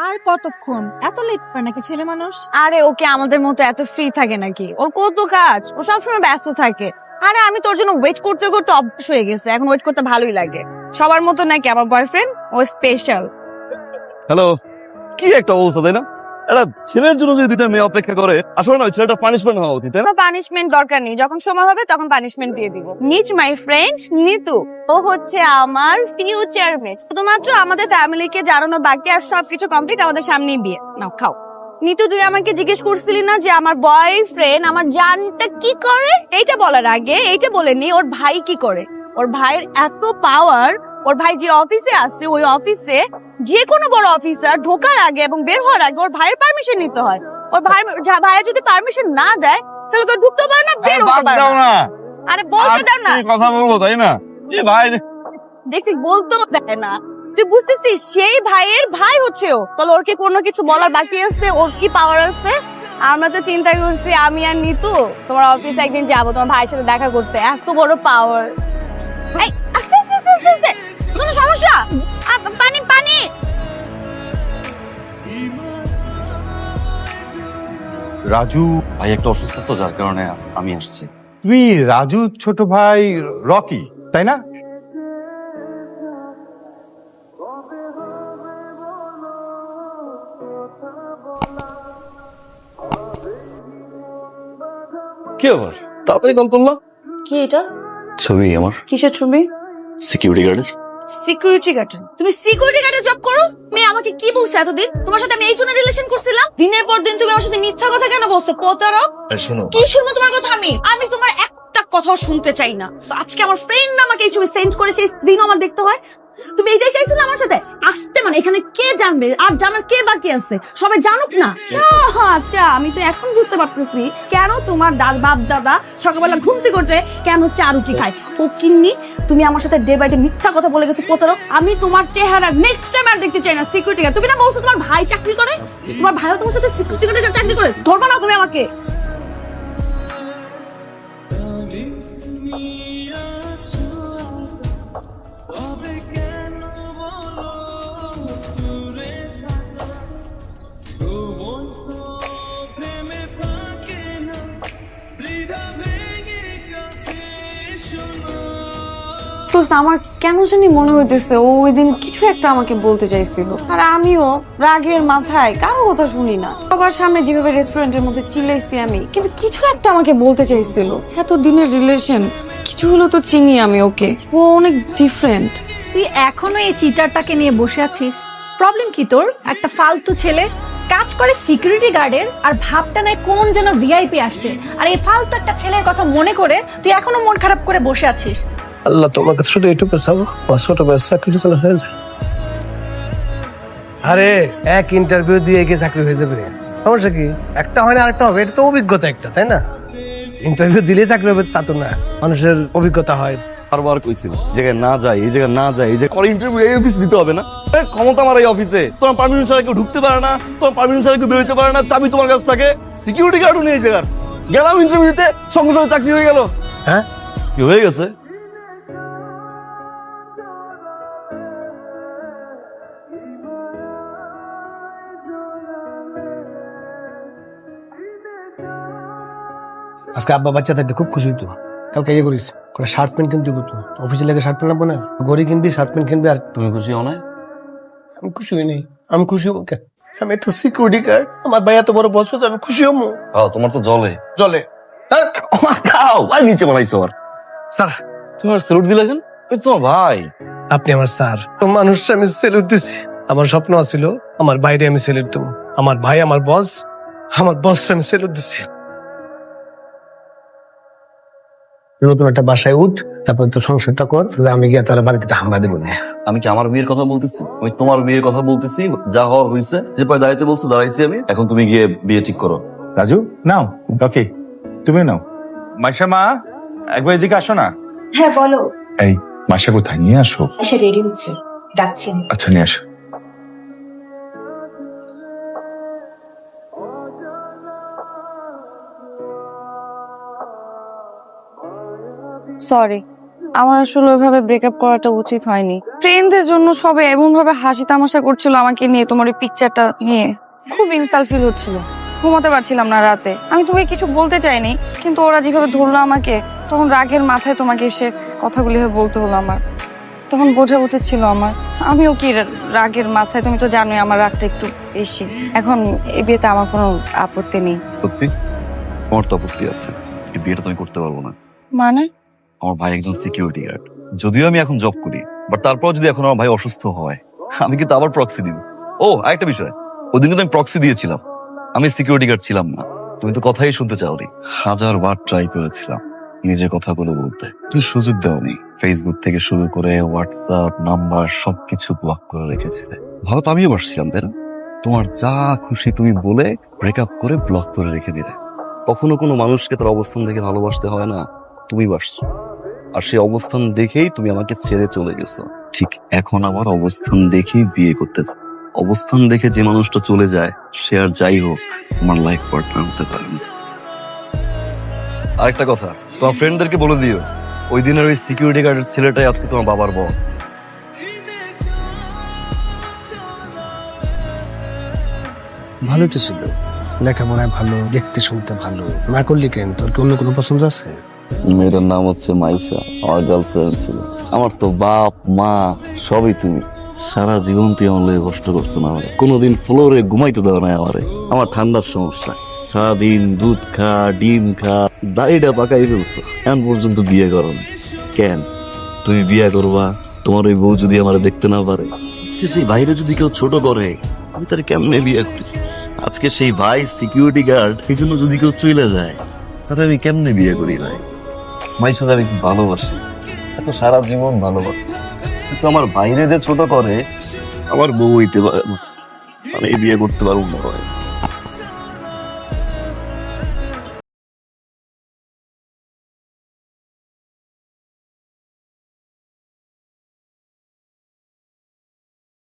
আর কতক্ষণ? এত লেট করে নাকি ছেলে মানুষ? আরে ওকে আমাদের মতো এত ফ্রি থাকে নাকি? ওর কত কাজ, ও সবসময় ব্যস্ত থাকে। আরে আমি তোর জন্য ওয়েট করতে করতে অভ্যাস হয়ে গেছে, এখন ওয়েট করতে ভালোই লাগে। সবার মতো নাকি আমার বয়ফ্রেন্ড, ও স্পেশাল। হ্যালো, কি একটা অবস্থা তাই না? একটা ছেলের জন্য যদি দুইটা মেয়ে অপেক্ষা করে, আসলে না ওই ছেলেটা পানিশমেন্ট হওয়া উচিত, তাই না? পানিশমেন্ট দরকার নেই, যখন সময় হবে তখন পানিশমেন্ট দিয়ে দিব। নিচ মাই ফ্রেন্ড নিতু, ও হচ্ছে আমার ফিউচার মেট। শুধুমাত্র আমাদের ফ্যামিলিকে জানানো বাকি, আর সবকিছু কমপ্লিট, আমাদের সামনেই বিয়ে। নাও খাও। নিতু, তুই আমাকে জিজ্ঞেস করছিলি না যে আমার বয়ফ্রেন্ড আমার জানটা কি করে? এইটা বলার আগে এইটা বলে নি ওর ভাই কি করে। ওর ভাইয়ের এত পাওয়ার, ওর ভাই যে অফিসে আছে ওই অফিসে যে কোনো বড় অফিসার ঢোকার আগে এবং বের হওয়ার আগে ওর ভাইয়ের পারমিশন নিতে হয়। ওর ভাইয়ের যদি পারমিশন না দেয় তাহলে কেউ ঢুকতে পারে না, বের হতে পারে না। আরে বলতে দাও না, কথা বলবো তাই না? এ ভাই, দেখছিস বলতেও দেয় না। তুই বুঝতেছিস সেই ভাইয়ের ভাই হচ্ছে ও, তাহলে ওর কি কোনো কিছু বলার বাকি আছে? ওর কি পাওয়ার আছে? আমরা তো চিন্তা করছি আমি আর নিতু তোমার অফিসে একদিন যাবো তোমার ভাইয়ের সাথে দেখা করতে, এত বড় পাওয়ার। এই আস্তে আস্তে আস্তে আস্তে, কোনো সমস্যা? পানি পানি। রাজু, ভাই একটা অসুস্থ তো, যার কারণে আমি আসছি। তুমি রাজু ছোট ভাই রকি, তাই না? কি আবার তাড়াতাড়ি কল করলাম? কি এটা? ছবি আমার কিসের ছবি? সিকিউরিটি গার্ডের। Security guard? তুমি সিকিউরিটি গার্ডে জব করো? মেয়ে আমাকে কি বলছে এতদিন? তোমার সাথে আমি এই জন্য রিলেশন করছিলাম? দিনের পর দিন তুমি আমার সাথে মিথ্যা কথা কেন বলছো? প্রতারক। শোনো, কি শুনবো তোমার কথা? আমি তোমার একটা কথাও শুনতে চাই না। তো আজকে আমার ফ্রেন্ড আমাকে এই ছবি সেন্ড করে, সেই দিনও আমার দেখতে হয়। তুমি এইটাই চাইছিলে আমার সাথে আসতে? মানে এখানে কে জানবে? আর জানার কে বাকি আছে? সবাই জানুক না। আচ্ছা, আমি তো এখন বুঝতে পারতেছি কেন তোমার বাপ দাদা সকালবেলা ঘুম থেকে উঠে কেন চা রুটি খায়। ও কিন্নি, তুমি আমার সাথে ডে বাই ডে মিথ্যা কথা বলে গেছো প্রতারক। আমি তোমার চেহারা নেক্সট টাইম আর দেখতে চাই না। Security guard? তুমি না বলছো তোমার ভাই চাকরি করে? তোমার ভাইও তোমার সাথে সিকিউরিটি গার্ড চাকরি করে? ধরবা না তুমি আমাকে? আমার কেন জানি মনে হইতেছে ও ওই দিন কিছু একটা আমাকে বলতে চাইছিল, আর আমিও রাগের মাথায় কারো কথা শুনি না। সবার সামনে যেভাবে রেস্টুরেন্টের মধ্যে চিল্লাইছি আমি, কিন্তু কিছু একটা আমাকে বলতে চাইছিল। এত দিনের রিলেশন, কিছু হলো তো চিনি আমি ওকে, ও অনেক ডিফারেন্ট। তুই এখনো এই চিটারটাকে নিয়ে বসে আছিস? প্রবলেম কি তোর? একটা ফালতু ছেলে কাজ করে সিকিউরিটি গার্ডের, আর ভাবটা নেয় কোন যেন ভিআইপি আসছে, আর এই ফালতু একটা ছেলের কথা মনে করে তুই এখনো মন খারাপ করে বসে আছিস। আল্লাহ তোমাকে শুধু এটুকু চাবো, ছোট বয়স চাকরি চলে হয়ে যায়। আরে এক ইন্টারভিউ দিয়ে গিয়ে চাকরি হয়ে যাবে, সমস্যা কি? একটা হয় না আরেকটা হবে, এটা তো অভিজ্ঞতা একটা, তাই না? ইন্টারভিউ দিলে চাকরি হবে তা তো না, মানুষের অভিজ্ঞতা হয়। বারবার কইছিল জায়গায় না যাই, এই জায়গায় না যাই, এই যে করে ইন্টারভিউ এই অফিস দিতে হবে না? ক্ষমতা আমার এই অফিসে, তোমার পারমিশন ছাড়া কেউ ঢুকতে পারে না, তোমার পারমিশন ছাড়া কেউ বেরোতে পারে না, চাবি তোমার কাছে থাকে। সিকিউরিটি গার্ডও নেই এই জায়গার। গেলাম ইন্টারভিউ দিতে, সঙ্গে সঙ্গে চাকরি হয়ে গেল। হ্যাঁ, কি হয়ে গেছে? আজকে আব্বা বাচ্চা থাকতে খুব খুশি হতো। কালকে ইয়ে করিস, শার্ট প্যান্ট কিনতে করতো, অফিসে লেগে শার্ট প্যান্ট লাগবো না, ঘড়ি কিনবি, শার্ট প্যান্ট কিনবি। আর তুমি খুশি হও না? আমি খুশি হই নাই। আমি খুশি হবো কেন? আমি একটা সিকিউরিটি গার্ড, আমার ভাই এত বড় বস, আমি খুশি হবো? তোমার তো জলে চলে খাও ভাই, নিচে বানাইছো আবার। স্যার, তোমার স্যালুট দিলে কেন? ওই তোমার ভাই। আপনি আমার স্যার, তো মানুষ আমি স্যালুট দিছি। আমার স্বপ্ন ছিল আমার বাইরে আমি স্যালুট দেবো, আমার ভাই আমার বস, আমার বস আমি স্যালুট দিচ্ছি। নতুন একটা বাসায় উঠ, তারপর তো সংসারটা কর, আমি গিয়ে তার বাড়িতে হামলা দেবো না। আমি কি আমার বিয়ের কথা বলতেছি? আমি তোমার বিয়ের কথা বলতেছি। যা হওয়ার হয়েছে, যে পরে দাঁড়াইতে বলছো দাঁড়াইছি আমি। এখন তুমি গিয়ে বিয়ে ঠিক করো। রাজু নাও, রকি তুমি নাও। মাইশা মা, একবার এদিকে আসো না। হ্যাঁ বলো। এই মাইশা কোথায়? নিয়ে আসো। এসে রেডি হচ্ছে, ডাকছেন। আচ্ছা নিয়ে আসো। সরি, আমার আসলে ওইভাবে ব্রেকআপ করাটা উচিত হয়নি। ফ্রেন্ডদের জন্য সবাই এমন ভাবে হাসি তামাশা করছিল আমাকে নিয়ে, তোমার ওই পিকচারটা নিয়ে খুব ইনসাল্ট ফিল হচ্ছিল। ঘুমাতে পারছিলাম না রাতে। আমি তোমাকে কিছু বলতে চাইনি, কিন্তু ওরা যেভাবে ধরলো আমাকে, তখন রাগের মাথায় তোমাকে এসে কথাগুলি বলতে হলো আমার। তখন বোঝা উচিত ছিল আমার। আমিও কি রাগের মাথায়, তুমি তো জানোই আমার রাগটা একটু বেশি। এখন এই বিয়েতে আমার কোনো আপত্তি নেই। সত্যি আমার তো আপত্তি আছে, এই বিয়েটা তুমি করতে পারবো না। মানে? আমার ভাই একজন সিকিউরিটি গার্ড, যদিও আমি এখন জব করি, বাট তারপর যদি এখন আমার ভাই অসুস্থ হয়, আমি কিন্তু আবার প্রক্সি দিব। ও আরেকটা বিষয়, ওই দিন কিন্তু আমি প্রক্সি দিয়েছিলাম, আমি সিকিউরিটি গার্ড ছিলাম না। তুমি তো কথাই শুনতে চাওনি। 1000বার ট্রাই করেছিলাম নিজের কথাগুলো বলতে, তুমি সুযোগ দেওনি। ফেসবুক থেকে শুরু করে হোয়াটসঅ্যাপ নাম্বার সবকিছু ব্লক করে রেখেছিলে। ভালো তো আমিও বাসছিলাম, তাই না? তোমার যা খুশি তুমি বলে ব্রেকআপ করে ব্লক করে রেখে দিলে। কখনো কোনো মানুষকে তার অবস্থান দেখে ভালোবাসতে হয় না, তুমি বাসছো। আর সেই অবস্থান দেখেই তুমি আমাকে ছেড়ে চলে গেছো। ঠিক এখন আমার অবস্থান দেখেই বিয়ে করতে চাই। অবস্থান দেখে যে মানুষটা চলে যায়, সে আর যাই হোক তোমার লাইফ পার্টনার হতে পারে না। আরেকটা কথা, তোমার ফ্রেন্ডদেরকে বলে দিও, ওই দিনের ওই সিকিউরিটি গার্ডের ছেলেটাই আজকে তোমার বাবার বস। ভালো তো ছিল, লেখাপড়ায় ভালো, দেখতে শুনতে ভালো। না করলি কেন? তোর কি অন্য কোনো পছন্দ আছে? মেয়েটার নাম হচ্ছে মাইশা, আমার গার্লফ্রেন্ড ছিল। আমার তো বাপ মা সবই তুমি। সারা জীবন তুই আমার লেগে কষ্ট করছো না আমারে, কোনোদিন ফ্লোরে ঘুমাইতে দেওয়া নাই আমারে। আমার ঠান্ডার সমস্যা, সারাদিন দুধ খা ডিম খা, দাড়িটা পাকাই ফেলছো, এখন পর্যন্ত বিয়ে করো না কেন? তুমি বিয়ে করবা, তোমার ওই বউ যদি আমার দেখতে না পারে, আজকে সেই বাইরে যদি কেউ ছোট করে, আমি তার কেমনে বিয়ে করি? আজকে সেই ভাই সিকিউরিটি গার্ড, এই জন্য যদি কেউ চলে যায়, তাহলে আমি কেমনে বিয়ে করি ভাই? মায়ের সাথে আমি খুব ভালোবাসি, এত সারা জীবন ভালোবাসি, কিন্তু আমার বাইরে যে ছোট করে, আমার বউ হইতে পারে না, আমি বিয়ে করতে পারবো না ভাই।